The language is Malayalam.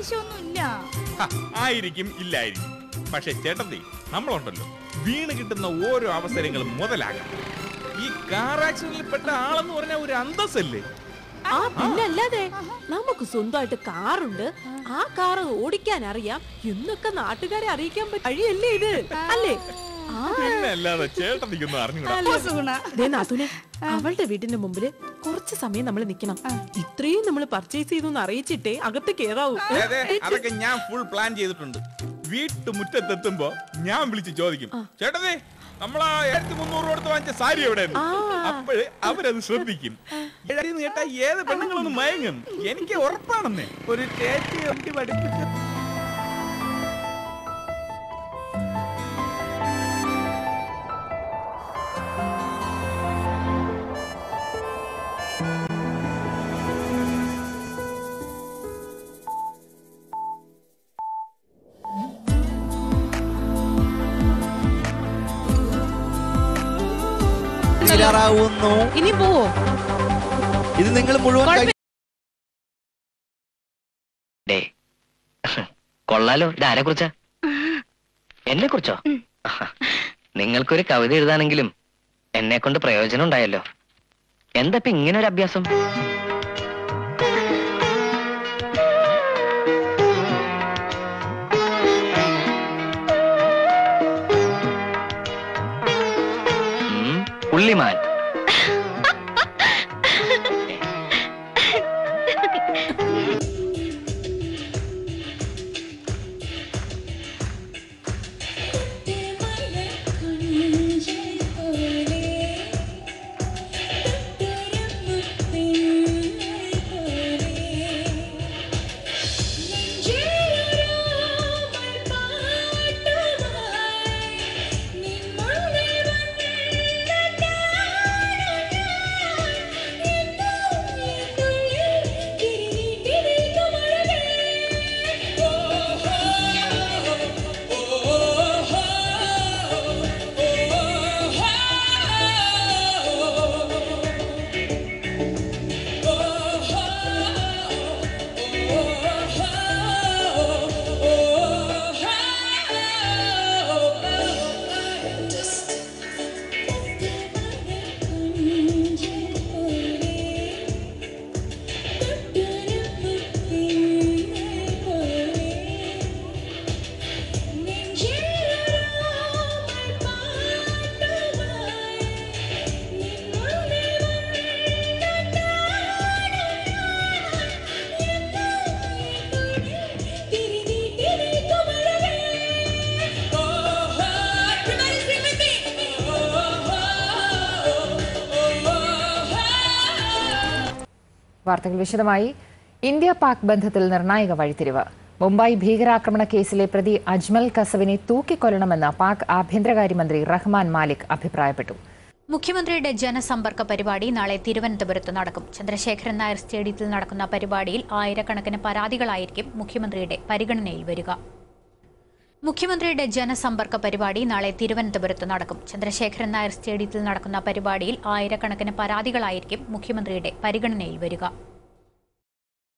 ആവശ്യമൊന്നുമില്ല. ആയിരിക്കും, ഇല്ലായിരിക്കും. പക്ഷെ ചേട്ടത്തി, നമ്മളുണ്ടല്ലോ വീണ് കിട്ടുന്ന ഓരോ അവസരങ്ങളും മുതലാകണം. ഈ കാർ ആക്സിഡന്റിൽ പെട്ട ആളെന്ന് പറഞ്ഞ ഒരു അന്തസ്സല്ലേ? പിന്നല്ലാതെ നമുക്ക് സ്വന്തമായിട്ട് കാറുണ്ട്, ആ കാർ ഓടിക്കാൻ അറിയാം എന്നൊക്കെ നാട്ടുകാരെ അറിയിക്കാൻ കഴിയല്ലേ ഇത്, അല്ലേ? പിന്നല്ലാതെ ചേട്ടത്തിക്കൊന്നും അറിഞ്ഞൂടാ. അവളുടെ വീടിന്റെ മുമ്പില് കുറച്ച് സമയം നമ്മൾ നിക്കണം. ഇത്രയും നമ്മൾ പർച്ചേസ് ചെയ്തു അറിയിച്ചിട്ടേ അകത്ത് കേറാവൂ. അതൊക്കെ ഞാൻ ഫുൾ പ്ലാൻ ചെയ്തിട്ടുണ്ട്. വീട്ടുമുറ്റത്തെത്തുമ്പോ ഞാൻ വിളിച്ച് ചോദിക്കും, ചേട്ടതേ നമ്മളാ 1300 കൊടുത്ത് വാങ്ങിച്ച സാരി എവിടെയാണ്? അപ്പോഴേ അവരത് ശ്രദ്ധിക്കും. കേട്ടാ ഏത് പെണ്ണുങ്ങളൊന്നും മയങ്ങും, എനിക്ക് ഉറപ്പാണെന്നേ. ഒരു ചേച്ചി വണ്ടി പഠിപ്പിച്ച ഇനി പോവോ? ഇത് നിങ്ങൾ മുഴുവൻ കൊള്ളാലോ. ഇത് ആരെ കുറിച്ചാ? എന്നെ കുറിച്ചോ? നിങ്ങൾക്കൊരു കവിത എഴുതാനെങ്കിലും എന്നെ കൊണ്ട് പ്രയോജനം ഉണ്ടായല്ലോ. എന്താ ഇപ്പൊ ഇങ്ങനെ ഒരു അഭ്യാസം? പുള്ളിമാൻ. വാർത്തകൾ വിശദമായി. ഇന്ത്യ പാക് ബന്ധത്തിൽ നിർണായക വഴിത്തിരിവ്. മുംബൈ ഭീകരാക്രമണ കേസിലെ പ്രതി അജ്മൽ കസവിനെ തൂക്കിക്കൊല്ലണമെന്ന് പാക് ആഭ്യന്തരകാര്യമന്ത്രി റഹ്മാൻ മാലിക് അഭിപ്രായപ്പെട്ടു. മുഖ്യമന്ത്രിയുടെ ജനസമ്പർക്ക പരിപാടി നാളെ തിരുവനന്തപുരത്ത് നടക്കും. ചന്ദ്രശേഖരൻ നായർ സ്റ്റേഡിയത്തിൽ നടക്കുന്ന പരിപാടിയിൽ ആയിരക്കണക്കിന് പരാതികളായിരിക്കും മുഖ്യമന്ത്രിയുടെ പരിഗണനയിൽ വരിക. മുഖ്യമന്ത്രിയുടെ ജനസമ്പർക്ക പരിപാടി നാളെ തിരുവനന്തപുരത്ത് നടക്കും. ചന്ദ്രശേഖരൻ നായർ സ്റ്റേഡിയത്തിൽ നടക്കുന്ന പരിപാടിയിൽ ആയിരക്കണക്കിന് പരാതികളായിരിക്കും മുഖ്യമന്ത്രിയുടെ പരിഗണനയിൽ വരിക.